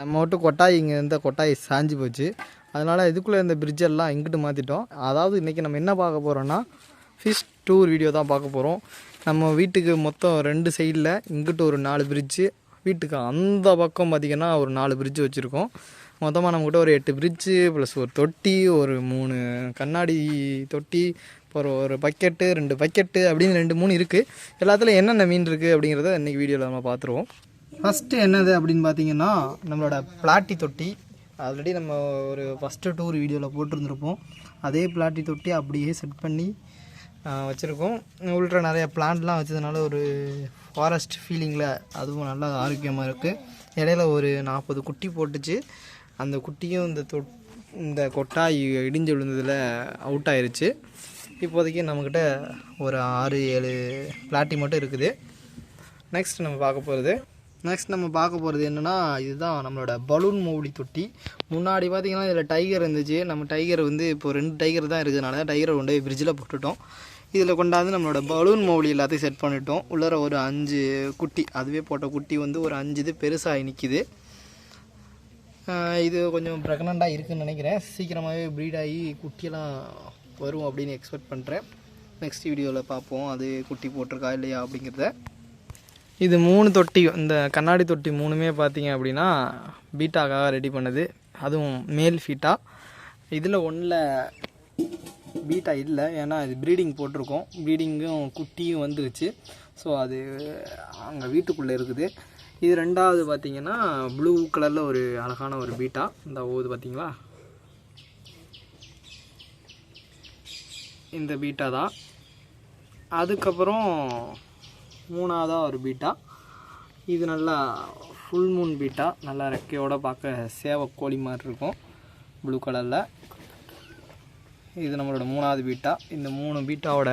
நம்ம மட்டும் கொட்டாய் இங்கே இருந்த கொட்டாய் சாஞ்சு போச்சு. அதனால் இதுக்குள்ளே இருந்த பிரிட்ஜெல்லாம் இங்கிட்டு மாற்றிட்டோம். அதாவது இன்றைக்கி நம்ம என்ன பார்க்க போகிறோன்னா ஃபிஷ் டூர் வீடியோ தான் பார்க்க போகிறோம். நம்ம வீட்டுக்கு மொத்தம் 2 சைடில் இங்கிட்டு ஒரு 4 பிரிட்ஜு, வீட்டுக்கு அந்த பக்கம் பார்த்திங்கன்னா ஒரு 4 பிரிட்ஜு வச்சுருக்கோம். மொத்தமாக நம்மக்கிட்ட ஒரு 8 பிரிட்ஜு ப்ளஸ் ஒரு தொட்டி, ஒரு 3 கண்ணாடி தொட்டி, அப்புறம் ஒரு பக்கெட்டு, 2 பக்கெட்டு அப்படின்னு 2 3 இருக்குது. எல்லாத்துலையும் என்னென்ன மீன் இருக்குது அப்படிங்கிறத இன்றைக்கி வீடியோவில் நம்ம பார்த்துருவோம். ஃபஸ்ட்டு என்னது அப்படின்னு பார்த்தீங்கன்னா நம்மளோட பிளாட்டி தொட்டி. ஆல்ரெடி நம்ம ஒரு ஃபஸ்ட்டு டூர் வீடியோவில் போட்டிருந்துருப்போம். அதே பிளாட்டி தொட்டி அப்படியே செட் பண்ணி வச்சுருக்கோம். உள்ள நிறைய பிளான்ட்லாம் வச்சதுனால ஒரு ஃபாரஸ்ட் ஃபீலிங்கில் அதுவும் நல்லா ஆரோக்கியமாக இருக்குது. இடையில ஒரு 40 குட்டி போட்டுச்சு. அந்த குட்டியும் இந்த கொட்டாய் இடிஞ்சு விழுந்ததில் அவுட் ஆயிடுச்சு. இப்போதைக்கு நம்மக்கிட்ட ஒரு 6-7 பிளாட்டி மட்டும் இருக்குது. நெக்ஸ்ட் நம்ம பார்க்க போகிறது என்னென்னா, இதுதான் நம்மளோட பலூன் மௌலி தொட்டி. முன்னாடி பார்த்திங்கன்னா இதில் டைகர் இருந்துச்சு. நம்ம டைகர் வந்து இப்போ 2 டைகர் தான் இருக்கிறதுனால டைகரை கொண்டு போய் ஃப்ரிட்ஜில் போட்டுட்டோம். இதில் கொண்டாந்து நம்மளோட பலூன் மௌலி எல்லாத்தையும் செட் பண்ணிட்டோம். உள்ளர ஒரு 5 குட்டி, அதுவே போட்ட குட்டி வந்து ஒரு 5 இது பெருசாக நிற்கிது. இது கொஞ்சம் ப்ரெக்னெண்ட்டாக இருக்குதுன்னு நினைக்கிறேன். சீக்கிரமாகவே ப்ரீட் ஆகி குட்டியெல்லாம் வரும் அப்படின்னு எக்ஸ்பெக்ட் பண்ணுறேன். நெக்ஸ்ட் வீடியோவில் பார்ப்போம் அது குட்டி போட்டிருக்கா இல்லையா அப்படிங்கிறத. இது 3 தொட்டி, இந்த கண்ணாடி தொட்டி 3மே பார்த்தீங்க அப்படின்னா பீட்டாக்காக ரெடி பண்ணுது. அதுவும் மேல் ஃபீட்டா. இதில் ஒன்றில் பீட்டா இல்லை, ஏன்னா இது ப்ரீடிங் போட்டிருக்கோம். ப்ரீடிங்கும் குட்டியும் வந்துருச்சு. ஸோ அது அங்கே வீட்டுக்குள்ளே இருக்குது. இது 2வது பார்த்திங்கன்னா ப்ளூ கலரில் ஒரு அழகான ஒரு பீட்டா. இந்த ஓது பார்த்திங்களா, இந்த பீட்டா தான். அதுக்கப்புறம் 3வதாக ஒரு பீட்டா. இது நல்லா ஃபுல் மூன் பீட்டா, நல்லா ரெக்கையோடு பார்க்க சேவை கோழி மாதிரி இருக்கும் ப்ளூ கலரில். இது நம்மளோட 3வது பீட்டா. இந்த 3 பீட்டாவோட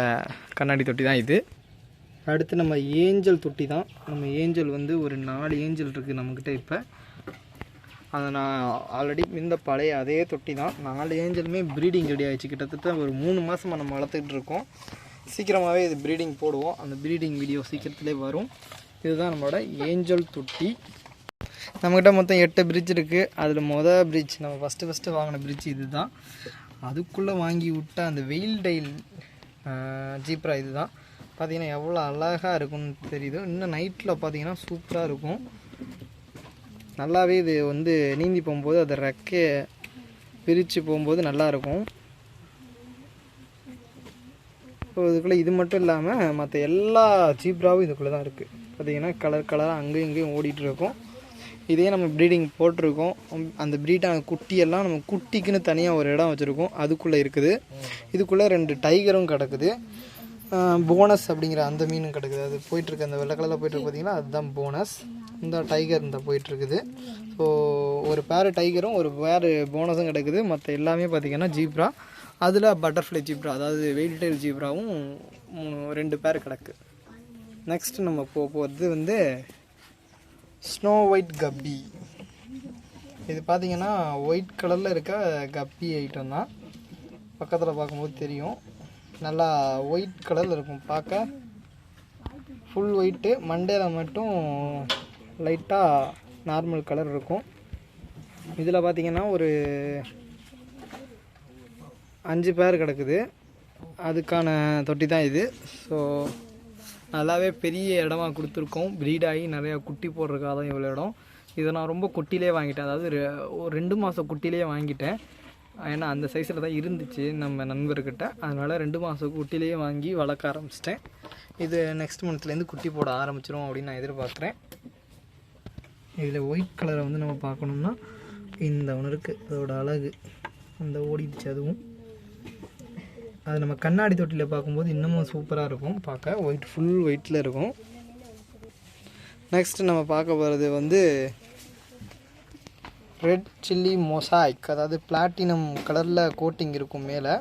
கண்ணாடி தொட்டி தான் இது. அடுத்து நம்ம ஏஞ்சல் தொட்டி தான். நம்ம ஏஞ்சல் வந்து ஒரு 4 ஏஞ்சல் இருக்குது நம்மக்கிட்ட. இப்போ அதை நான் ஆல்ரெடி இந்த பழைய அதே தொட்டி தான். 4 ஏஞ்சலுமே ப்ரீடிங் ரெடி ஆகிடுச்சு. கிட்டத்தட்ட ஒரு 3 மாதமாக நம்ம வளர்த்துக்கிட்டு இருக்கோம். சீக்கிரமாகவே இது ப்ரீடிங் போடுவோம். அந்த ப்ரீடிங் வீடியோ சீக்கிரத்திலே வரும். இதுதான் நம்மளோட ஏஞ்சல் தொட்டி. நம்மக்கிட்ட மொத்தம் 8 பிரிட்ஜ் இருக்குது. அதில் பிரிட்ஜ் நம்ம ஃபஸ்ட்டு வாங்கின பிரிட்ஜ் இது தான். அதுக்குள்ளே வாங்கி விட்ட அந்த வெயில் டைல் ஜீப்ரா இது தான். பார்த்திங்கன்னா எவ்வளோ அழகாக இருக்குன்னு தெரியுது. இன்னும் நைட்டில் பார்த்திங்கன்னா சூப்பராக இருக்கும். நல்லாவே இது வந்து நீந்தி போகும்போது அதை ரெக்கையை பிரித்து போகும்போது நல்லாயிருக்கும். ஸோ இதுக்குள்ளே இது மட்டும் இல்லாமல் மற்ற எல்லா ஜீப்ராவும் இதுக்குள்ளே தான் இருக்குது. பார்த்திங்கன்னா கலராக அங்கேயும் இங்கேயும் ஓடிட்டுருக்கும். இதே நம்ம ப்ரீடிங் போட்டிருக்கோம். அந்த ப்ரீடான குட்டியெல்லாம் நம்ம குட்டிக்குன்னு தனியாக ஒரு இடம் வச்சுருக்கோம், அதுக்குள்ளே இருக்குது. இதுக்குள்ளே 2 டைகரும் கிடக்குது. போனஸ் அப்படிங்கிற அந்த மீனும் கிடக்குது. அது போயிட்டுருக்கு, அந்த வெள்ளை கலரில் போயிட்டுருக்கு பார்த்திங்கன்னா, அதுதான் போனஸ். இந்த டைகர் இந்த போயிட்டுருக்குது. ஸோ ஒரு பேர் டைகரும் ஒரு பேர் போனஸும் கிடக்குது. மற்ற எல்லாமே பார்த்திங்கன்னா ஜீப்ரா. அதில் பட்டர்ஃப்ளை ஜீப்ரா, அதாவது வெயில் டைல் ஜீப்ராவும் 2 பேர் கிடக்கு. நெக்ஸ்ட் நம்ம போகிறது வந்து ஸ்னோ ஒயிட் கப்பி. இது பார்த்திங்கன்னா ஒயிட் கலரில் இருக்க கப்பி ஐட்டம் தான். பக்கத்தில் பார்க்கும்போது தெரியும், நல்லா ஒயிட் கலரில் இருக்கும் பார்க்க. ஃபுல் ஒயிட்டு, மண்டேல மட்டும் லைட்டாக நார்மல் கலர் இருக்கும். இதில் பார்த்திங்கன்னா ஒரு 5 பேர் கிடக்குது. அதுக்கான தொட்டி தான் இது. ஸோ நல்லாவே பெரிய இடமா கொடுத்துருக்கோம். ப்ரீடாகி நிறையா குட்டி போடுறதுக்காக தான் இவ்வளோ இடம். இதை நான் ரொம்ப குட்டிலே வாங்கிட்டேன், அதாவது ஒரு 2 மாதம் குட்டிலே வாங்கிட்டேன். ஏன்னா அந்த சைஸில் தான் இருந்துச்சு நம்ம நண்பர்கிட்ட. அதனால் 2 மாதம் குட்டிலேயே வாங்கி வளர்க்க ஆரம்பிச்சிட்டேன். இது நெக்ஸ்ட் மந்த்லேருந்து குட்டி போட ஆரம்பிச்சிடும் அப்படின்னு நான் எதிர்பார்க்குறேன். இதில் ஒயிட் கலரை வந்து நம்ம பார்க்கணும்னா இந்த ஒன்று இருக்குது, அதோட அழகு அந்த ஓடிடுச்சு. அதுவும் அது நம்ம கண்ணாடி தொட்டியில் பார்க்கும்போது இன்னமும் சூப்பராக இருக்கும் பார்க்க. ஒயிட் ஃபுல் ஒயிட்டில் இருக்கும். நெக்ஸ்ட் நம்ம பார்க்க போகிறது வந்து ரெட் சில்லி மொசாய்க், அதாவது பிளாட்டினம் கலரில் கோட்டிங் இருக்கும். மேலே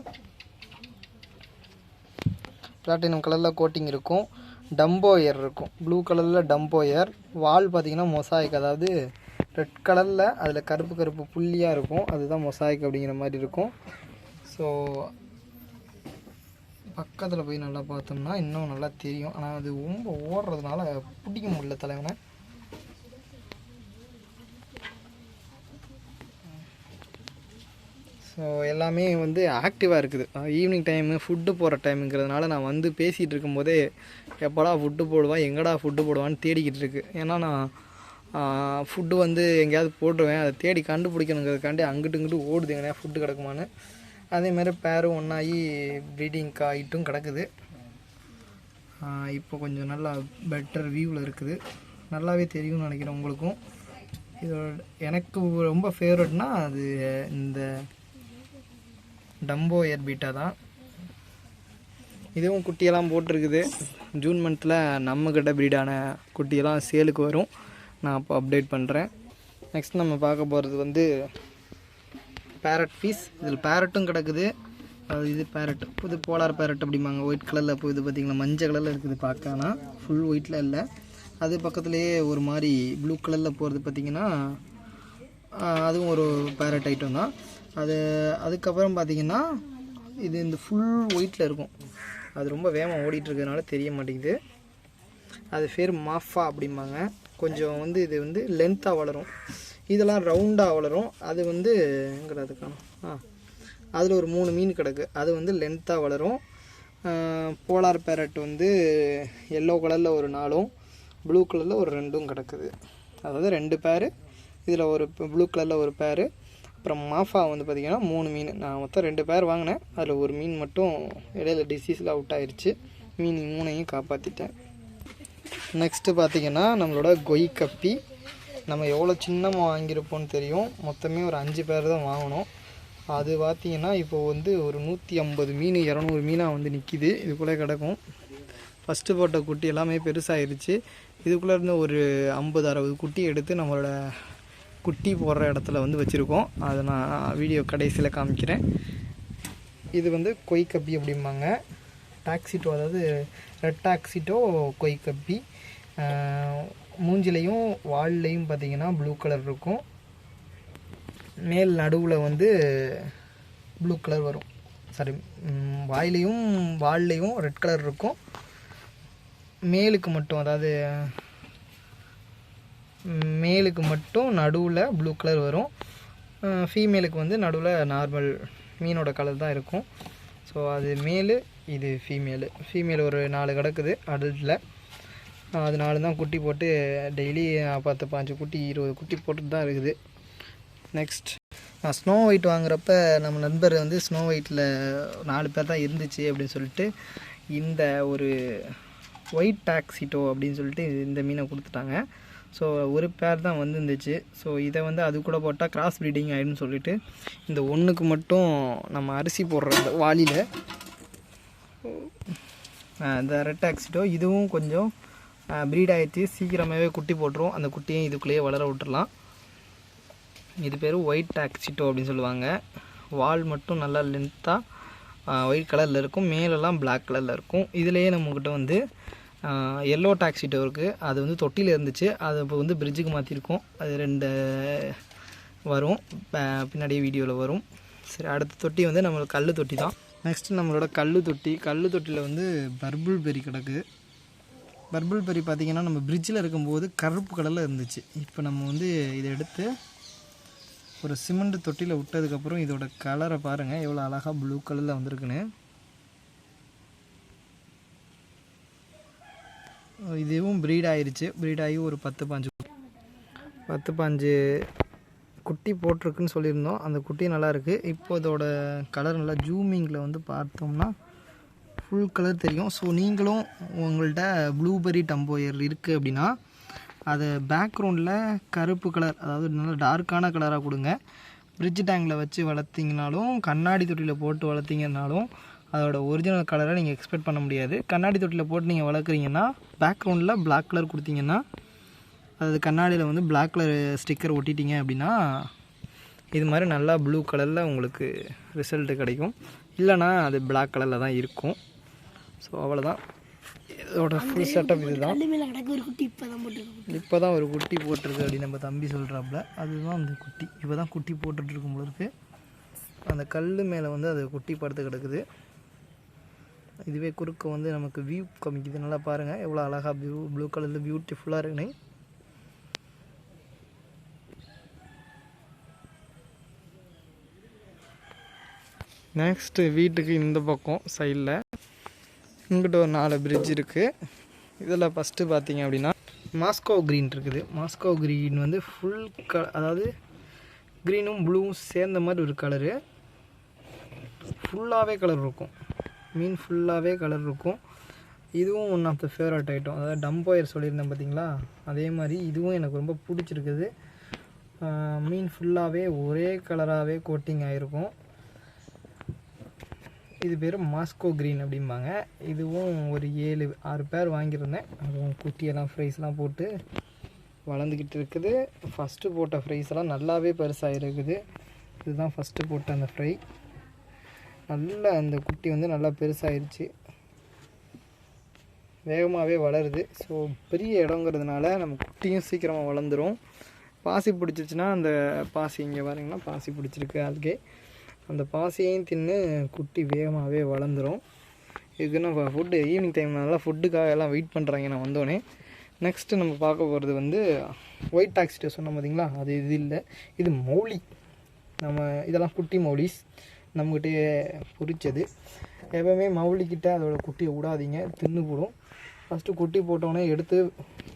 பிளாட்டினம் கலரில் கோட்டிங் இருக்கும். டம்போயர் இருக்கும், ப்ளூ கலரில் டம்போயர். வால் பார்த்திங்கன்னா மொசாய்க், அதாவது ரெட் கலரில் அதில் கருப்பு கருப்பு புள்ளியாக இருக்கும், அதுதான் மொசாய்க் அப்படிங்கிற மாதிரி இருக்கும். ஸோ பக்கத்தில் போய் நல்லா பார்த்தோம்னா இன்னும் நல்லா தெரியும். ஆனால் அது ரொம்ப ஓடுறதுனால பிடிக்க முடியல தலைவனை. ஸோ எல்லாமே வந்து ஆக்டிவாக இருக்குது. ஈவினிங் டைமு ஃபுட்டு போடுற டைமுங்கிறதுனால நான் வந்து பேசிகிட்டு இருக்கும்போதே எப்போடா ஃபுட்டு போடுவான், எங்கடா ஃபுட்டு போடுவான்னு தேடிக்கிட்டு இருக்கு. ஏன்னா நான் ஃபுட்டு வந்து எங்கேயாவது போட்டுருவேன், அதை தேடி கண்டுபிடிக்கணுங்கிறதுக்காண்டி அங்கிட்டு இங்கிட்டு ஓடுது எங்கேயா ஃபுட்டு கிடக்குமான்னு. அதேமாதிரி பேரும் ஒன்றாகி ப்ரீடிங்க்கு ஆகிட்டும் கிடக்குது. இப்போ கொஞ்சம் நல்லா பெட்டர் வியூவில் இருக்குது, நல்லாவே தெரியும்னு நினைக்கிறேன் உங்களுக்கும். இதோட எனக்கு ரொம்ப ஃபேவரட்னா அது இந்த டம்போ ஏர்பீட்டா தான். இதுவும் குட்டியெல்லாம் போட்டிருக்குது. ஜூன் மந்தில் நம்மக்கிட்ட ப்ரீடான குட்டியெல்லாம் சேலுக்கு வரும், நான் அப்போ அப்டேட் பண்ணுறேன். நெக்ஸ்ட் நம்ம பார்க்க போகிறது வந்து பேரட் பீஸ். இதில் பேரட்டும் கிடக்குது. அது இது பேரட், இது போலார் பேரட் அப்படிம்பாங்க. ஒயிட் கலரில் இப்போ இது பார்த்திங்கன்னா மஞ்சள் கலரில் இருக்குது பார்க்கனா, ஃபுல் ஒயிட்டில் இல்லை. அது பக்கத்துலேயே ஒரு மாதிரி ப்ளூ கலரில் போகிறது பார்த்திங்கன்னா அதுவும் ஒரு பேரட் ஐட்டம் தான். அதுக்கப்புறம் பார்த்திங்கன்னா இது இந்த ஃபுல் ஒயிட்டில் இருக்கும். அது ரொம்ப வேகமாக ஓடிட்டுருக்கிறதுனால தெரிய மாட்டேங்குது. அது பேர் மாஃபா அப்படிம்பாங்க. கொஞ்சம் வந்து இது வந்து லென்த்தாக வளரும், இதெல்லாம் ரவுண்டாக வளரும். அது வந்து எங்கிறதுக்கான அதில் ஒரு 3 மீன் கிடக்கு, அது வந்து லென்த்தாக வளரும். போலார் பேரட் வந்து எல்லோ கலரில் ஒரு 4ம் ப்ளூ கலரில் ஒரு 2ம் கிடக்குது. அதாவது 2 பேர், இதில் ஒரு ப்ளூ கலரில் ஒரு பேர். அப்புறம் மாஃபா வந்து பார்த்திங்கன்னா 3 மீன். நான் மொத்தம் 2 பேர் வாங்கினேன், அதில் ஒரு மீன் மட்டும் இடையில டிசீஸில் அவுட் ஆயிடுச்சு. மீன் 3ஐயும் காப்பாற்றிட்டேன். நெக்ஸ்ட்டு பார்த்திங்கன்னா நம்மளோட கொய் கப்பி. நம்ம எவ்வளோ சின்னமாக வாங்கியிருப்போம்னு தெரியும். மொத்தமே ஒரு 5 பேர் தான் வாங்கினோம். அது பார்த்திங்கன்னா இப்போ வந்து ஒரு 150 மீன் 200 மீனாக வந்து நிற்கிது. இதுக்குள்ளே கிடக்கும். ஃபஸ்ட்டு போட்ட குட்டி எல்லாமே பெருசாகிருச்சு. இதுக்குள்ளே இருந்து ஒரு 50-60 குட்டி எடுத்து நம்மளோட குட்டி போடுற இடத்துல வந்து வச்சுருக்கோம். அதை நான் வீடியோ கடைசியில் காமிக்கிறேன். இது வந்து கொய் கப்பி அப்படிம்பாங்க. டாக்ஸிட்டோ, அதாவது ரெட் டாக்ஸிட்டோ கொய் கப்பி. மூஞ்சிலையும் வால்லையும் பார்த்திங்கன்னா ப்ளூ கலர் இருக்கும். மேல் நடுவில் வந்து ப்ளூ கலர் வரும். சாரி, வாயிலையும் வால்லையும் ரெட் கலர் இருக்கும். மேலுக்கு மட்டும், அதாவது மேலுக்கு மட்டும் நடுவில் ப்ளூ கலர் வரும். ஃபீமேலுக்கு வந்து நடுவில் நார்மல் மீனோட கலர் தான் இருக்கும். ஸோ அது மேலு, இது ஃபீமேலு ஒரு 4 கிடக்குது அடல்ட்டில். அது 4 தான் குட்டி போட்டு டெய்லி 10-15 குட்டி 20 குட்டி போட்டுட்டு தான் இருக்குது. நெக்ஸ்ட் நான் ஸ்னோ ஒயிட் வாங்குறப்ப நம்ம நண்பர் வந்து ஸ்னோ ஒயிட்டில் 4 பேர் தான் இருந்துச்சு அப்படின்னு சொல்லிட்டு இந்த ஒரு ஒயிட் டாக்ஸிட்டோ அப்படின்னு சொல்லிட்டு இந்த மீனை கொடுத்துட்டாங்க. ஸோ ஒரு பேர் தான் வந்து இருந்துச்சு. ஸோ இதை வந்து அது கூட போட்டால் கிராஸ் ப்ரீடிங் ஆகிடும்னு சொல்லிட்டு இந்த ஒன்றுக்கு மட்டும் நம்ம அரிசி போடுற அந்த வாளியில் இந்த ரெட் டாக்ஸிட்டோ இதுவும் கொஞ்சம் ப்ரீட் ஆகிடுச்சு. சீக்கிரமாகவே குட்டி போட்டுரும். அந்த குட்டியும் இதுக்குள்ளேயே வளர விட்டுறலாம். இது பேர் ஒயிட் டாக்ஸிட்டோ அப்படின்னு சொல்லுவாங்க. வால் மட்டும் நல்லா லென்த்தாக ஒயிட் கலரில் இருக்கும், மேலெல்லாம் பிளாக் கலரில் இருக்கும். இதுலேயே நம்மக்கிட்ட வந்து எல்லோ டாக்ஸிட்டோ இருக்குது. அது வந்து தொட்டியில் இருந்துச்சு, அது இப்போ வந்து பிரிட்ஜுக்கு மாற்றிருக்கோம். அது 2 வரும், பின்னாடியே வீடியோவில் வரும். சரி, அடுத்த தொட்டி வந்து நம்மளுக்கு கல் தொட்டி தான். நெக்ஸ்ட்டு நம்மளோட கல் தொட்டியில் வந்து பர்பிள் பெரி கிடக்கு. பர்பிள் பெரி பார்த்திங்கன்னா நம்ம பிரிட்ஜில் இருக்கும்போது கருப்பு கலரில் இருந்துச்சு. இப்போ நம்ம வந்து இதை எடுத்து ஒரு சிமெண்ட் தொட்டியில் விட்டதுக்கப்புறம் இதோட கலரை பாருங்கள் எவ்வளோ அழகாக ப்ளூ கலரில் வந்திருக்குன்னு. இதுவும் ப்ரீட் ஆகிருச்சு. ப்ரீட் ஆகி ஒரு 10-15 குட்டி போட்டிருக்குன்னு சொல்லியிருந்தோம். அந்த குட்டி நல்லாயிருக்கு. இப்போ இதோட கலர் நல்லா ஜூமிங்கில் வந்து பார்த்தோம்னா ஃபுல் கலர் தெரியும். ஸோ நீங்களும் உங்கள்கிட்ட ப்ளூபெரி டம்போயர் இருக்குது அப்படின்னா அதை பேக்ரவுண்டில் கருப்பு கலர், அதாவது நல்லா டார்க்கான கலராக கொடுங்க. ஃப்ரிட்ஜ் டேங்கில் வச்சு வளர்த்திங்கனாலும் கண்ணாடி தொட்டியில் போட்டு வளர்த்திங்கனாலும் அதோட ஒரிஜினல் கலரை நீங்கள் எக்ஸ்பெக்ட் பண்ண முடியாது. கண்ணாடி தொட்டியில் போட்டு நீங்கள் வளர்க்குறீங்கன்னா பேக்ரவுண்டில் பிளாக் கலர் கொடுத்தீங்கன்னா, அது கண்ணாடியில் வந்து பிளாக் கலர் ஸ்டிக்கர் ஒட்டிட்டீங்க அப்படின்னா இது மாதிரி நல்லா ப்ளூ கலரில் உங்களுக்கு ரிசல்ட்டு கிடைக்கும். இல்லைனா அது பிளாக் கலரில் தான் இருக்கும். ஸோ அவ்வளோதான், இதோட ஃபுல் செட்டப் இது தான். இப்போ தான் ஒரு குட்டி போட்டிருக்கு அப்படின்னு நம்ம தம்பி சொல்கிறாப்புல. அதுதான் அந்த குட்டி இப்போ தான் குட்டி போட்டுட்ருக்கும் போல இருக்குது. அந்த கல் மேலே வந்து அது குட்டி படுத்து கிடக்குது. இதுவே குறுக்க வந்து நமக்கு வியூ காமிக்குது. நல்லா பாருங்கள் எவ்வளோ அழகாக ப்ளூ கலரில் பியூட்டிஃபுல்லாக இருக்குன்னு. நெக்ஸ்ட்டு வீட்டுக்கு இந்த பக்கம் சைடில் இங்கிட்ட ஒரு 4 பிரிட்ஜ் இருக்குது. இதில் ஃபஸ்ட்டு பார்த்தீங்க அப்படின்னா மாஸ்கோ க்ரீன் இருக்குது. மாஸ்கோ க்ரீன் வந்து ஃபுல் அதாவது க்ரீனும் ப்ளூவும் சேர்ந்த மாதிரி ஒரு கலரு. ஃபுல்லாகவே கலர் இருக்கும், மீன் ஃபுல்லாகவே கலர் இருக்கும். இதுவும் one of the favourite item. அதாவது டம்போயர் சொல்லியிருந்தேன் பார்த்தீங்களா, அதே மாதிரி இதுவும் எனக்கு ரொம்ப பிடிச்சிருக்குது. மீன் ஃபுல்லாகவே ஒரே கலராகவே கோட்டிங் ஆகிருக்கும். இது பேர் மாஸ்கோ க்ரீன் அப்படிம்பாங்க. இதுவும் ஒரு 7-6 பேர் வாங்கியிருந்தேன். அதுவும் குட்டியெல்லாம் ஃப்ரைஸ்லாம் போட்டு வளர்ந்துக்கிட்டு இருக்குது. ஃபஸ்ட்டு போட்ட ஃப்ரைஸ்லாம் நல்லாவே பெருசாக இருக்குது. இதுதான் ஃபஸ்ட்டு போட்ட அந்த ஃப்ரை. நல்லா அந்த குட்டி வந்து நல்லா பெருசாகிருச்சு, வேகமாகவே வளருது. ஸோ பெரிய இடங்கிறதுனால நம்ம குட்டியும் சீக்கிரமாக வளர்ந்துடும். பாசி பிடிச்சிச்சின்னா அந்த பாசி இங்கே பாருங்கன்னா பாசி பிடிச்சிருக்கு. அதுக்கே அந்த பாசியையும் தின்னு குட்டி வேகமாகவே வளர்ந்துடும். இதுக்கு நம்ம ஃபுட்டு ஈவினிங் டைம் நல்லா ஃபுட்டுக்காக எல்லாம் வெயிட் பண்ணுறாங்க நான் வந்தோடனே. நெக்ஸ்ட்டு நம்ம பார்க்க போகிறது வந்து ஒயிட் டாக்ஸிட்டோ சொன்னோம் பார்த்தீங்களா, அது இது இல்லை, இது மௌலி. நம்ம இதெல்லாம் குட்டி மௌலிஸ் நம்மக்கிட்டே பொரிச்சது. எப்போவுமே மௌலிக்கிட்ட அதோடய குட்டியை விடாதீங்க, தின்னு போடும். ஃபஸ்ட்டு குட்டி போட்டோன்னே எடுத்து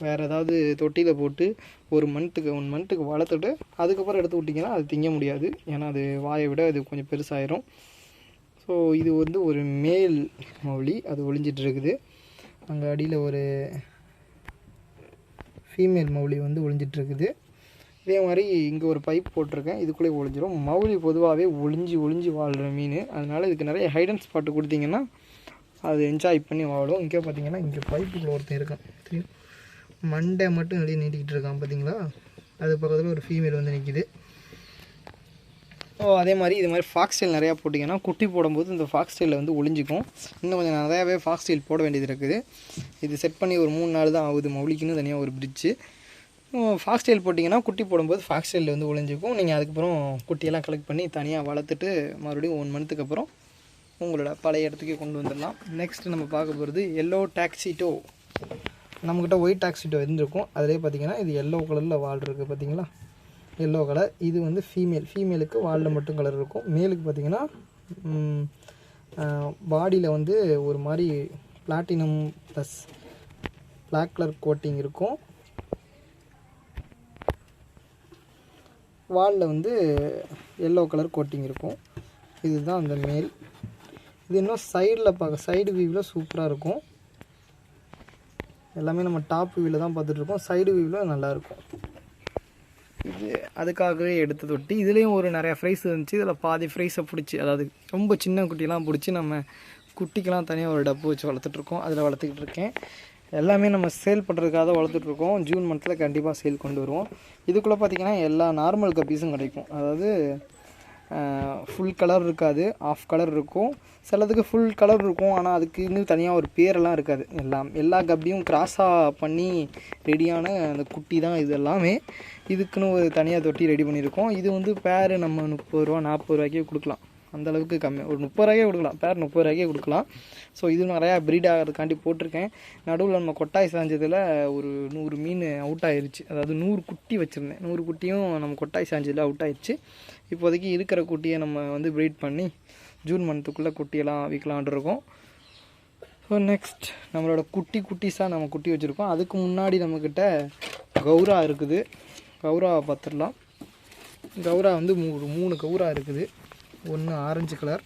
வேறு ஏதாவது தொட்டியில் போட்டு 1 மந்த்துக்கு வளர்த்துட்டு அதுக்கப்புறம் எடுத்து விட்டிங்கன்னா அது திங்க முடியாது. ஏன்னா அது வாயை விட அது கொஞ்சம் பெருசாயிரும். ஸோ இது வந்து ஒரு மேல் மௌலி, அது ஒளிஞ்சிட்டு இருக்குது. அங்கே அடியில் ஒரு ஃபீமேல் மௌலி வந்து ஒளிஞ்சிட்ருக்குது. இதே மாதிரி இங்கே ஒரு பைப் போட்டிருக்கேன், இதுக்குள்ளே ஒளிஞ்சிரும். மௌலி பொதுவாகவே ஒளிஞ்சு வாழ்கிற மீன். அதனால் இதுக்கு நிறைய ஹைடன் ஸ்பாட்டு கொடுத்தீங்கன்னா அது என்ஜாய் பண்ணி வாழும். இங்கே பார்த்தீங்கன்னா இங்கே பைப்புக்குள்ள ஒருத்தன் இருக்கான் தெரியும், மண்டை மட்டும் வெளியே நீட்டிக்கிட்டு இருக்கான் பார்த்தீங்களா, அது பக்கத்தில் ஒரு ஃபீமேல் வந்து நிற்கிது. அதே மாதிரி இது மாதிரி ஃபாக்ஸ்டைல் நிறையா போட்டிங்கன்னா குட்டி போடும்போது இந்த ஃபாக்ஸ்டைலில் வந்து ஒளிஞ்சிக்கும். இன்னும் கொஞ்சம் நிறையாவே ஃபாக்ஸ்டைல் போட வேண்டியது இருக்குது. இது செட் பண்ணி ஒரு 3 நாள் தான் ஆகுது. மௌலிக்குன்னு தனியாக ஒரு பிரிட்ஜு. ஃபாக்ஸ்டைல் போட்டிங்கன்னா குட்டி போடும்போது ஃபாக்ஸ்டைலில் வந்து ஒளிஞ்சிக்கும். நீங்கள் அதுக்கப்புறம் குட்டியெல்லாம் கலெக்ட் பண்ணி தனியாக வளர்த்துட்டு மறுபடியும் 1 மந்த்துக்கு அப்புறம் உங்களோட பழைய இடத்துக்கே கொண்டு வந்துடலாம். நெக்ஸ்ட்டு நம்ம பார்க்க போகிறது எல்லோ டாக்ஸிட்டோ. நம்மக்கிட்ட ஒயிட் டாக்ஸிட்டோ இருந்திருக்கும். அதிலே பார்த்தீங்கன்னா இது எல்லோ கலரில் வால் இருக்குது பார்த்தீங்களா, எல்லோ கலர். இது வந்து ஃபீமேலுக்கு வாலில் மட்டும் கலர் இருக்கும். மேலுக்கு பார்த்தீங்கன்னா பாடியில் வந்து ஒரு மாதிரி platinum plus black colour coating இருக்கும். வாலில் வந்து எல்லோ கலர் கோட்டிங் இருக்கும். இதுதான் அந்த மேல். இது இன்னும் சைடு வியூவில் சூப்பராக இருக்கும். எல்லாமே நம்ம டாப் வியூவில் தான் பார்த்துட்ருக்கோம், சைடு வியூவில் நல்லாயிருக்கும். இது அதுக்காகவே எடுத்து தொட்டி. இதுலேயும் ஒரு நிறையா ஃப்ரைஸ் இருந்துச்சு. இதில் பாதி ஃப்ரைஸை பிடிச்சி, அதாவது ரொம்ப சின்ன குட்டியெல்லாம் பிடிச்சி நம்ம குட்டிக்கெலாம் தனியாக ஒரு டப்பு வச்சு வளர்த்துட்ருக்கோம். அதில் வளர்த்துக்கிட்டு இருக்கேன். எல்லாமே நம்ம சேல் பண்ணுறதுக்காக தான் வளர்த்துட்ருக்கோம். ஜூன் மந்த்தில் கண்டிப்பாக சேல் கொண்டு வருவோம். இதுக்குள்ளே பார்த்திங்கன்னா எல்லா நார்மல் கப்பீஸும் கிடைக்கும். அதாவது ஃபுல் கலர் இருக்காது, ஆஃப் கலர் இருக்கும். சிலதுக்கு ஃபுல் கலர் இருக்கும், ஆனால் அதுக்கு இன்னும் தனியாக ஒரு பேரெல்லாம் இருக்காது. எல்லா கப்பியும் கிராஸாக பண்ணி ரெடியான அந்த குட்டி தான் இது எல்லாமே. இதுக்குன்னு ஒரு தனியாக தொட்டி ரெடி பண்ணியிருக்கோம். இது வந்து பேர் நம்ம 30 ரூபா 40 ரூபாய்க்கே கொடுக்கலாம். அந்தளவுக்கு கம்மி, ஒரு 30 ரூபாய்க்கே கொடுக்கலாம், பேர் 30 ரூபாய்க்கே கொடுக்கலாம். ஸோ இது நிறையா ப்ரீட் ஆகிறதுக்காண்டி போட்டிருக்கேன். நடுவில் நம்ம கொட்டாய் சாஞ்சதில் ஒரு 100 மீன் அவுட் ஆயிடுச்சு. அதாவது 100 குட்டி வச்சுருந்தேன், 100 குட்டியும் நம்ம கொட்டாய் சாஞ்சதில் அவுட் ஆயிடுச்சு. இப்போதைக்கு இருக்கிற குட்டியை நம்ம வந்து ப்ரீட் பண்ணி ஜூன் மந்த்துக்குள்ளே குட்டியெல்லாம் விற்கலான்ட்டு இருக்கோம். ஸோ நெக்ஸ்ட் நம்மளோட குட்டிஸாக நம்ம குட்டி வச்சுருக்கோம். அதுக்கு முன்னாடி நம்மக்கிட்ட கௌரா இருக்குது. கௌரா பார்த்துடலாம். கௌரா வந்து 3 கௌரா இருக்குது. 1 ஆரஞ்சு கலர்,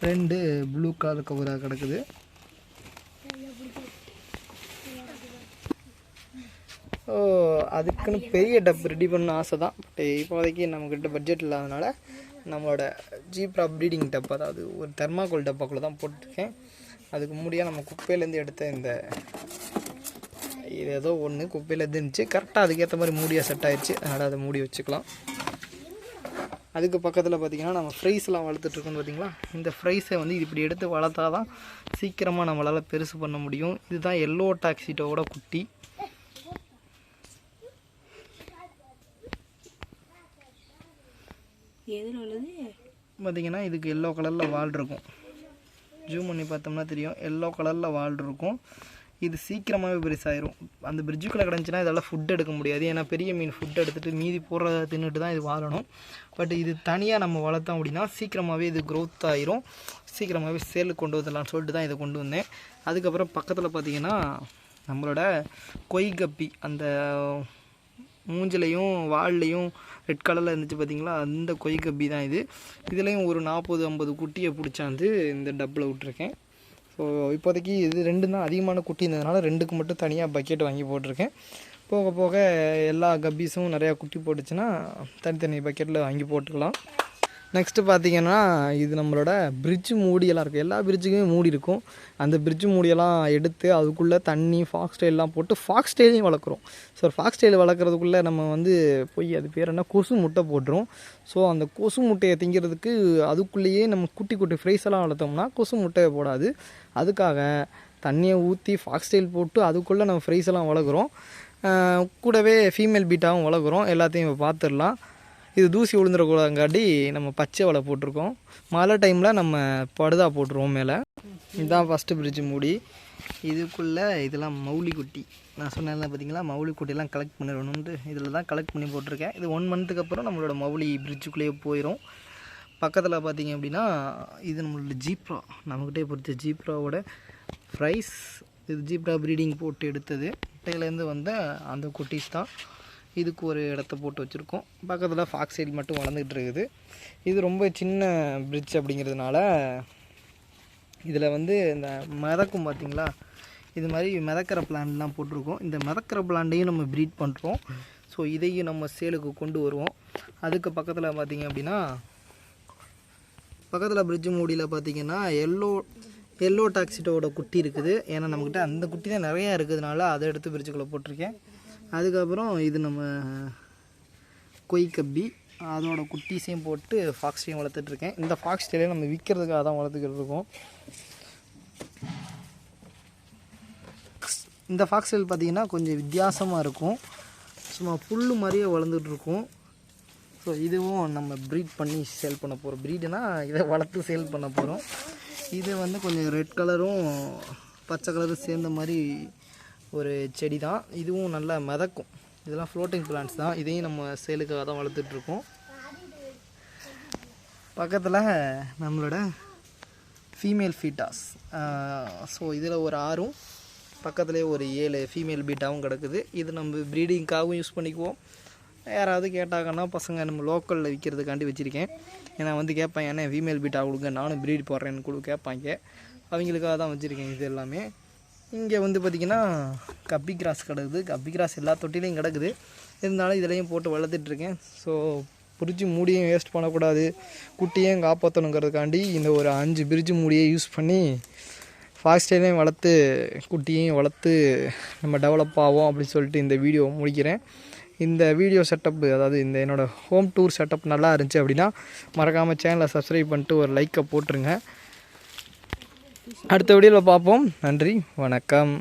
2 ப்ளூ கலர் கௌரா கிடக்குது. ஸோ அதுக்குன்னு பெரிய டப் ரெடி பண்ண ஆசை தான். பட் இப்போதைக்கு நம்மக்கிட்ட பட்ஜெட் இல்லாதனால நம்மளோட ஜீப்ரா ப்ரீடிங் டப், அதாவது ஒரு தெர்மாக்கோல் டப்பாக்குள்ளே தான் போட்டிருக்கேன். அதுக்கு முடியாக நம்ம குப்பையிலேருந்து எடுத்த இந்த இது ஏதோ ஒன்று குப்பையிலேருந்து இருந்துச்சு, கரெக்டாக அதுக்கேற்ற மாதிரி மூடியாக செட் ஆகிடுச்சு. அதனால் அதை மூடி வச்சுக்கலாம். அதுக்கு பக்கத்தில் பார்த்திங்கன்னா நம்ம ஃப்ரைஸ்லாம் வளர்த்துட்ருக்கோன்னு பார்த்திங்களா, இந்த ஃப்ரைஸை வந்து இப்படி எடுத்து வளர்த்தா தான் சீக்கிரமாக நம்மளால் பெருசு பண்ண முடியும். இதுதான் எல்லோ டாக்ஸிட்டோட குட்டி. பார்த்திங்கன்னா இதுக்கு எல்லோ கலரில் வால் இருக்கும். ஜூம் பண்ணி பார்த்தோம்னா தெரியும், எல்லோ கலரில் வால் இருக்கும். இது சீக்கிரமாகவே பெருசாயிரும். அந்த பிரிட்ஜுக்குள்ளே கிடந்துச்சுன்னா இதெல்லாம் ஃபுட் எடுக்க முடியாது. ஏன்னா பெரிய மீன் ஃபுட் எடுத்துகிட்டு மீதி போடுறத தின்னுட்டு தான் இது வாழணும். பட் இது தனியாக நம்ம வளர்த்தோம் அப்படின்னா சீக்கிரமாகவே இது க்ரோத் ஆயிரும், சீக்கிரமாகவே சேலுக்கு கொண்டு வந்துடலாம்னு சொல்லிட்டு தான் இதை கொண்டு வந்தேன். அதுக்கப்புறம் பக்கத்தில் பார்த்திங்கன்னா நம்மளோட கொய் கப்பி, அந்த மூஞ்சிலையும் வால்லையும் ரெட் கலரில் இருந்துச்சு பார்த்திங்களா, அந்த கொய் கப்பி தான் இது. இதுலேயும் ஒரு 40-50 குட்டியை பிடிச்சாந்து இந்த டப்பில் விட்ருக்கேன். ஸோ இப்போதைக்கு இது 2 தான் அதிகமான குட்டி இருந்ததுனால 2க்கு மட்டும் தனியாக பக்கெட் வாங்கி போட்டிருக்கேன். போக போக எல்லா கப்பீஸும் நிறையா குட்டி போட்டுச்சுன்னா தனித்தனி பக்கெட்டில் வாங்கி போட்டுக்கலாம். நெக்ஸ்ட்டு பார்த்திங்கன்னா இது நம்மளோட பிரிட்ஜு மூடியெல்லாம் இருக்குது. எல்லா பிரிட்ஜுக்குமே மூடி இருக்கும். அந்த பிரிட்ஜு மூடியெல்லாம் எடுத்து அதுக்குள்ளே தண்ணி ஃபாக்ஸ் டெயிலெலாம் போட்டு ஃபாக்ஸ் டெயிலையும் வளர்க்குறோம். ஸோ ஃபாக்ஸ் டெயில் வளர்க்குறதுக்குள்ளே நம்ம போய் அது பேர் என்ன, கொசு முட்டை போட்டுரும். ஸோ அந்த கொசு முட்டையை திங்கிறதுக்கு அதுக்குள்ளேயே நம்ம குட்டி குட்டி ஃப்ரைஸ் எல்லாம் வளர்த்தோம்னா கொசு முட்டையை போடாது. அதுக்காக தண்ணியை ஊற்றி ஃபாக்ஸ் டெயில் போட்டு அதுக்குள்ளே நம்ம ஃப்ரைஸ் எல்லாம் வளர்க்குறோம். கூடவே ஃபீமேல் பீட்டாகவும் வளர்க்குறோம். எல்லாத்தையும் இப்போ பார்த்துடலாம். இது தூசி விழுந்துடக்கூடாதுங்காட்டி நம்ம பச்சை வலை போட்டிருக்கோம். மழை டைமில் நம்ம படுதா போட்டுருவோம் மேலே. இதுதான் ஃபஸ்ட்டு பிரிட்ஜு மூடி. இதுக்குள்ளே இதெல்லாம் மௌலி குட்டி, நான் சொன்னேன்ல பார்த்தீங்களா, மௌலி குட்டியெல்லாம் கலெக்ட் பண்ணிடணுன்ட்டு இதில் தான் கலெக்ட் பண்ணி போட்டிருக்கேன். இது 1 மந்த்துக்கு அப்புறம் நம்மளோட மௌலி பிரிட்ஜுக்குள்ளேயே போயிடும். பக்கத்தில் பார்த்திங்க அப்படின்னா இது நம்மளோட ஜீப்ரா, நம்மக்கிட்டே பொறுத்த ஜீப்ராவோட ஃப்ரைஸ். இது ஜீப்ரா ப்ரீடிங் போட்டு எடுத்தது, முட்டையிலேருந்து வந்த அந்த குட்டீஸ் தான். இதுக்கு ஒரு இடத்த போட்டு வச்சுருக்கோம். பக்கத்தில் ஃபாக்ஸ் டெயில் மட்டும் வளர்ந்துக்கிட்டு இருக்குது. இது ரொம்ப சின்ன பிரிட்ஜ் அப்படிங்கிறதுனால இதில் இந்த மிதக்கும் பார்த்திங்களா, இது மாதிரி மிதக்கிற பிளான்லாம் போட்டிருக்கோம். இந்த மிதக்கிற பிளான்ட்டையும் நம்ம ப்ரீட் பண்ணுறோம். ஸோ இதையும் நம்ம சேலுக்கு கொண்டு வருவோம். அதுக்கு பக்கத்தில் பார்த்திங்க அப்படின்னா பக்கத்தில் பிரிட்ஜு மூடியில் பார்த்திங்கன்னா எல்லோ டாக்ஸிட்டோட குட்டி இருக்குது. ஏன்னா நம்மக்கிட்ட அந்த குட்டி தான் நிறையா இருக்கிறதுனால அதை எடுத்து பிரிட்ஜுக்குள்ளே போட்டிருக்கேன். அதுக்கப்புறம் இது நம்ம கொய் கப்பி, அதோட குட்டீஸையும் போட்டு ஃபாக்ஸ்டையும் வளர்த்துட்ருக்கேன். இந்த ஃபாக்ஸ் டெயிலை நம்ம விற்கிறதுக்காக தான் வளர்த்துக்கிட்டு இருக்கோம். இந்த ஃபாக்ஸ் டெயில் பார்த்திங்கன்னா கொஞ்சம் வித்தியாசமாக இருக்கும், சும்மா புல் மாதிரியே வளர்ந்துட்டுருக்கும். ஸோ இதுவும் நம்ம ப்ரீட் பண்ணி சேல் பண்ண போகிறோம். ப்ரீடுனா இதை வளர்த்து சேல் பண்ண போகிறோம். இது கொஞ்சம் ரெட் கலரும் பச்சை கலரும் சேர்ந்த மாதிரி ஒரு செடி தான். இதுவும் நல்லா மிதக்கும். இதெல்லாம் ஃப்ளோட்டிங் பிளான்ட்ஸ் தான். இதையும் நம்ம சேலுக்காக தான் வளர்த்துட்ருக்கோம். பக்கத்தில் நம்மளோட ஃபீமேல் ஃபீட்டாஸ். ஸோ இதில் ஒரு 6ம் பக்கத்துலேயே ஒரு 7 ஃபீமேல் பீட்டாவும் கிடக்குது. இது நம்ம ப்ரீடிங்காகவும் யூஸ் பண்ணிக்குவோம். யாராவது கேட்டாங்கன்னா பசங்க நம்ம லோக்கலில் விற்கிறதுக்காண்டி வச்சுருக்கேன். ஏன்னா கேட்பாங்க, என்ன ஃபீமேல் பீட்டா கொடுங்க, நானும் ப்ரீட் போடுறேன்னு கேட்பாங்க. அவங்களுக்காக தான் வச்சுருக்கேன் இது எல்லாமே. இங்கே பார்த்திங்கன்னா கப்பி கிராஸ் கிடக்குது. கப்பி கிராஸ் எல்லா தொட்டிலையும் கிடக்குது, இருந்தாலும் இதிலையும் போட்டு வளர்த்துட்ருக்கேன். ஸோ பிரிட்ஜு மூடியும் வேஸ்ட் பண்ணக்கூடாது, குட்டியும் காப்பாற்றணுங்கிறதுக்காண்டி இந்த ஒரு 5 பிரிட்ஜு மூடியை யூஸ் பண்ணி ஃபாக்ஸ் டெயிலையும் வளர்த்து குட்டியையும் வளர்த்து நம்ம டெவலப் ஆகும் அப்படின்னு சொல்லிட்டு இந்த வீடியோ முடிக்கிறேன். இந்த வீடியோ செட்டப், அதாவது இந்த என்னோடய ஹோம் டூர் செட்டப் நல்லா இருந்துச்சு அப்படின்னா மறக்காமல் சேனலை சப்ஸ்கிரைப் பண்ணிட்டு ஒரு லைக்கை போட்டுருங்க. அடுத்த வீடியோவில் பார்ப்போம். நன்றி, வணக்கம்.